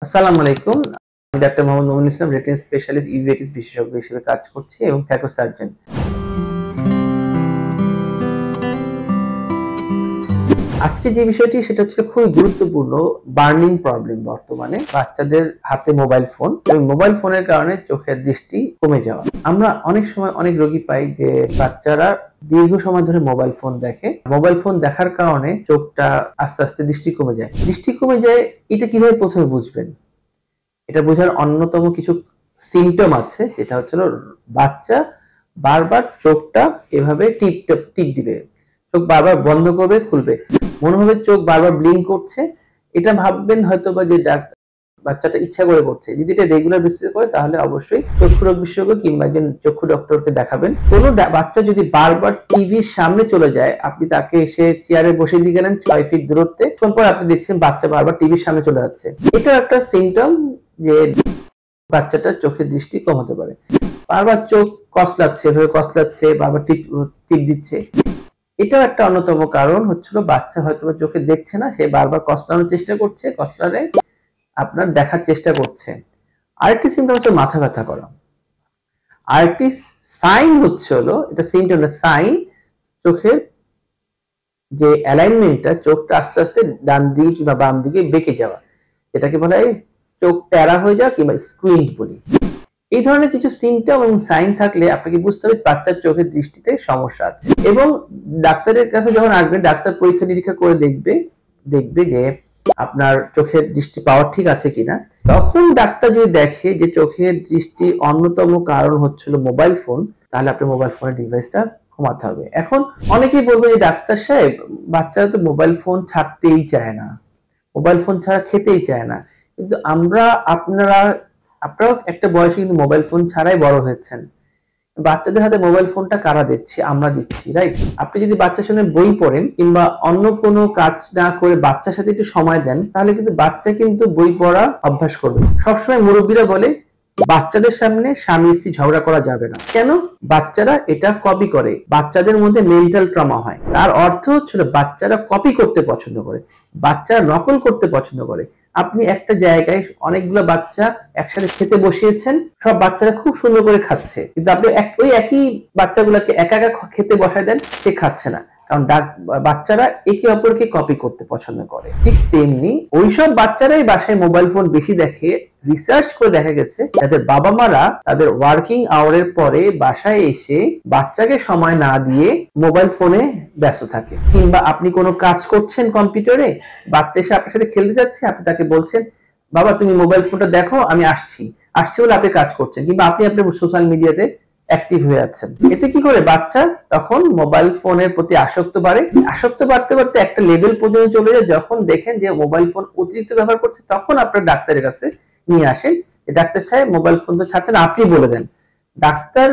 আসসালামু আলাইকুম। আমি ডাক্তার মোহাম্মদ মমিনুল ইসলাম, রেটিনা স্পেশালিস্ট ইউভেটিস বিশেষজ্ঞ হিসেবে কাজ করছি এবং ফ্যাকো সার্জন। আজকে যে বিষয়টি সেটা হচ্ছে খুবই গুরুত্বপূর্ণ, বার্নিং প্রবলেম বর্তমানে বাচ্চাদের হাতে মোবাইল ফোন এবং মোবাইল ফোনের কারণে চোখের দৃষ্টি কমে যাওয়া। আমরা অনেক সময় অনেক রোগী পাই যে বাচ্চারা দীর্ঘ সময় ধরে মোবাইল ফোন দেখে, মোবাইল ফোন দেখার কারণে চোখটা আস্তে আস্তে দৃষ্টি কমে যায়। দৃষ্টি কমে যায়, এটা কিভাবে প্রথমে বুঝবেন? এটা বোঝার অন্যতম কিছু সিমটম আছে, যেটা হচ্ছে বাচ্চা বারবার চোখটা এভাবে টিপ দিবে, চোখ বারবার বন্ধ করবে খুলবে, মনে হবে চোখ বারবার ব্লিঙ্ক করছে। এটা ভাববেন হয়তো বা যে বাচ্চাটা ইচ্ছা করে করছে। যদি এটা রেগুলার বেসিসে করে তাহলে অবশ্যই চক্ষু রোগ বিশেষজ্ঞ কিংবা একজন চক্ষু ডক্টরকে দেখাবেন। কোনো বাচ্চা যদি বারবার টিভির সামনে চলে যায়, আপনি তাকে এসে চেয়ারে বসে দিয়ে গেলেন 6 ফিট দূরত্বে, তখন পর আপনি দেখছেন বাচ্চা বারবার টিভির সামনে চলে যাচ্ছে, এটা একটা সিমটম যে বাচ্চাটার চোখের দৃষ্টি কম হতে পারে। বারবার চোখ কসলাচ্ছে, বারবার টিপ দিচ্ছে, এটাও একটা অন্যতম কারণ হচ্ছিল বাচ্চা হয়তো চোখে দেখছে না, সে বারবার কসলানোর চেষ্টা করছে, কসলারে আপনার দেখার চেষ্টা করছে। আরেকটি সিমটম হচ্ছে মাথা ব্যথা করা। আরেকটি সাইন হচ্ছে এটা সিমটম না, সাইন চোখের যে অ্যালাইনমেন্টটা, চোখটা আস্তে আস্তে ডান দিকে কিংবা বাম দিকে বেঁকে যাওয়া, এটাকে বলা হয় চোখ ট্যারা হয়ে যাওয়া কিংবা স্কুইন্ট বলি। এই ধরনের কিছু সিমটম এবং সাইন থাকলে আপনাকে বুঝতে হবে বাচ্চার চোখের দৃষ্টিতে সমস্যা আছে। এবং ডাক্তারের কাছে যখন আসবেন, ডাক্তার পরীক্ষা নিরীক্ষা করে দেখবে যে আপনার চোখের দৃষ্টি পাওয়ার ঠিক আছে কিনা। তখন ডাক্তার যদি দেখে যে চোখের দৃষ্টি অন্যতম কারণ হচ্ছিল মোবাইল ফোন, তাহলে আপনার মোবাইল ফোনের ডিভাইসটা কমাতে হবে। এখন অনেকেই বলবে যে ডাক্তার সাহেব, বাচ্চারা তো মোবাইল ফোন ছাড়তেই চায় না, মোবাইল ফোন ছাড়া খেতেই চায় না। কিন্তু আপনারাও একটা বয়সে কিন্তু মোবাইল ফোন ছাড়াই বড় হয়েছেন। বাচ্চাদের হাতে মোবাইল ফোনটা কারা দিচ্ছি? আমরা দিচ্ছি, রাইট? আপনি যদি বাচ্চার সঙ্গে বই পড়েন কিংবা অন্য কোনো কাজ না করে বাচ্চার সাথে একটু সময় দেন, তাহলে কিন্তু বাচ্চা কিন্তু বই পড়া অভ্যাস করবে। সবসময় মুরব্বীরা বলে বাচ্চাদের সামনে স্বামী স্ত্রী ঝগড়া করা যাবে না। কেন? বাচ্চারা এটা কপি করে, বাচ্চাদের মধ্যে মেন্টাল ট্রমা হয়। তার অর্থ হচ্ছিল বাচ্চারা কপি করতে পছন্দ করে, বাচ্চারা নকল করতে পছন্দ করে। আপনি একটা জায়গায় অনেকগুলো বাচ্চা একসাথে খেতে বসিয়েছেন, সব বাচ্চারা খুব সুন্দর করে খাচ্ছে, কিন্তু আপনি ওই একই বাচ্চাগুলোকে একা একা খেতে বসায় দেন, সে খাচ্ছে না, কারণ বাচ্চারা একে অপরকে কপি করতে পছন্দ করে। ঠিক তেমনি ওইসব বাচ্চারাই বাসায় মোবাইল ফোন বেশি দেখে। রিসার্চ করে দেখা গেছে যাদের বাবা মারা তাদের ওয়ার্কিং আওয়ারের পরে বাসায় এসে বাচ্চাকে সময় না দিয়ে মোবাইল ফোনে ব্যস্ত থাকে, কিংবা আপনি কোনো কাজ করছেন কম্পিউটারে, বাচ্চা এসে আপনার সাথে খেলতে যাচ্ছে, আপনি তাকে বলছেন বাবা তুমি মোবাইল ফোনটা দেখো, আমি আসছি বলে আপনি কাজ করছেন, কিংবা আপনি আপনার সোশ্যাল মিডিয়াতে অ্যাক্টিভ হয়ে যাচ্ছেন। এতে কি করে বাচ্চা তখন মোবাইল ফোনের প্রতি আসক্ত বাড়ে, আসক্ত বাড়তে বাড়তে একটা লেভেল পর্যন্ত চলে যায়, যখন দেখেন যে মোবাইল ফোন অতিরিক্ত ব্যবহার করছে, তখন আপনার ডাক্তারের কাছে নিয়ে আসেন। ডাক্তার সাহেব মোবাইল ফোন তো ছাড়ছেন, আপনি বলে দেন। ডাক্তার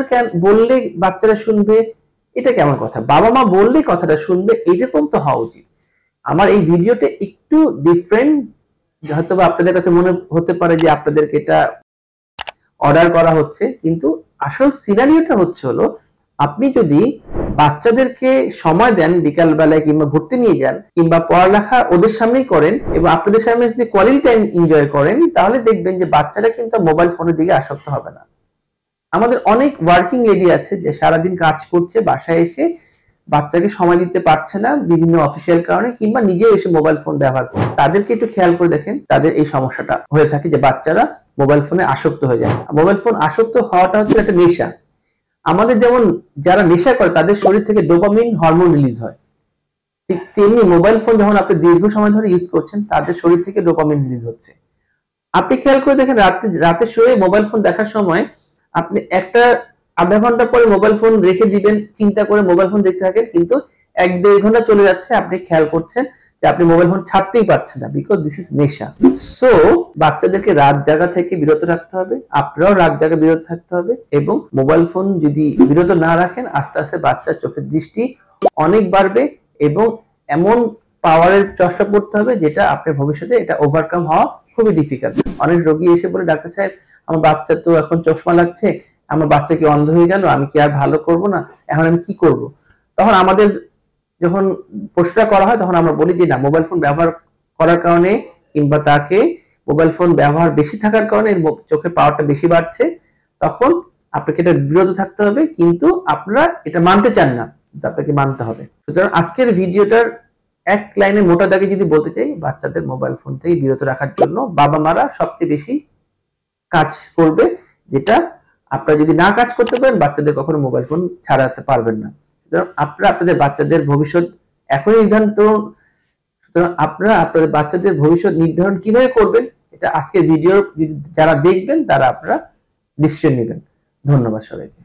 বললে বাচ্চারা শুনবে, এটা কেমন কথা? বাবা মা বললে কথাটা শুনবে, এরকম তো হওয়া উচিত। আমার এই ভিডিওটা একটু ডিফারেন্ট, হয়তো আপনাদের কাছে মনে হতে পারে যে আপনাদেরকে এটা অর্ডার করা হচ্ছে, কিন্তু আসল সিনারিওটা হচ্ছে আপনি যদি বাচ্চাদেরকে সময় দেন, বিকাল বেলায় কিংবা ঘুরতে নিয়ে যান, কিংবা পড়ালেখা ওদের সামনেই করেন এবং আপনাদের সামনে যদি কোয়ালিটি টাইম এনজয় করেন, তাহলে দেখবেন যে বাচ্চারা কিন্তু মোবাইল ফোনের দিকে আসক্ত হবে না। আমাদের অনেক ওয়ার্কিং লেডি আছে যে সারাদিন কাজ করছে, বাসায় এসে বাচ্চাকে সময় দিতে পারছে না বিভিন্ন অফিসিয়াল কারণে, কিংবা নিজে এসে মোবাইল ফোন ব্যবহার করে। তাদেরকে একটু খেয়াল করে দেখেন, তাদের এই সমস্যাটা হয়ে থাকে যে বাচ্চারা মোবাইল ফোনে আসক্ত হয়ে যায়। মোবাইল ফোন আসক্ত হওয়াটা হচ্ছে একটা নেশা। আমাদের যেমন যারা নেশা করে তাদের শরীর থেকে ডোপামিন হরমোন রিলিজ হয়, ঠিক তেমনি মোবাইল ফোন যখন আপনি দীর্ঘ সময় ধরে ইউজ করছেন, তাদের শরীর থেকে ডোপামিন রিলিজ হচ্ছে। আপনি খেয়াল করে দেখেন, রাতে শুয়ে মোবাইল ফোন দেখার সময় আপনি একটা আধা ঘন্টা পরে মোবাইল ফোন রেখে দিবেন, চিন্তা করে মোবাইল ফোন দেখতে থাকেন, কিন্তু 1-1.5 ঘন্টা চলে যাচ্ছে, আপনি খেয়াল করছেন যে আপনি মোবাইল ফোন ছাড়তেই পারছেন না, বিকজ দিস ইজ নেশা। সো বাচ্চাদেরকে রাত জাগা থেকে বিরত রাখতে হবে, আপনারাও রাত জাগা বিরত থাকতে হবে, এবং মোবাইল ফোন যদি বিরত না রাখেন, আস্তে আস্তে বাচ্চার চোখের দৃষ্টি অনেক বাড়বে এবং এমন পাওয়ারের চর্চা করতে হবে যেটা আপনার ভবিষ্যতে এটা ওভারকাম হওয়া খুবই ডিফিকাল্ট। অনেক রোগী এসে বলে ডাক্তার সাহেব আমার বাচ্চা তো এখন চশমা লাগছে, আমার বাচ্চা কি অন্ধ হয়ে গেল, আমি কি আর ভালো করব না, এখন আমি কি করব? তখন আমাদের যখন প্রশ্নটা করা হয়, তখন আমরা বলি যে না, মোবাইল ফোন ব্যবহার করার কারণে কিংবা তাকে মোবাইল ফোন ব্যবহার বেশি থাকার কারণে চোখের পাওয়ারটা বেশি বাড়ছে, তখন আপনাকে এটা বিরত থাকতে হবে, কিন্তু আপনারা এটা মানতে চান না, আপনাকে মানতে হবে। সুতরাং আজকের ভিডিওটার এক লাইনে মোটা দাগে যদি বলতে চাই, বাচ্চাদের মোবাইল ফোন থেকে বিরত রাখার জন্য বাবা মারা সবচেয়ে বেশি কাজ করবে, যেটা আপনারা যদি না কাজ করতে পারেন বাচ্চাদের কখনো মোবাইল ফোন ছাড়াতে পারবেন না। সুতরাং আপনারা আপনাদের বাচ্চাদের ভবিষ্যৎ এখনই নির্ধারণ করুন। সুতরাং আপনারা আপনাদের বাচ্চাদের ভবিষ্যৎ নির্ধারণ কিভাবে করবেন, এটা আজকের ভিডিও যারা দেখবেন তারা আপনারা ডিসিশন নেবেন। ধন্যবাদ সবাইকে।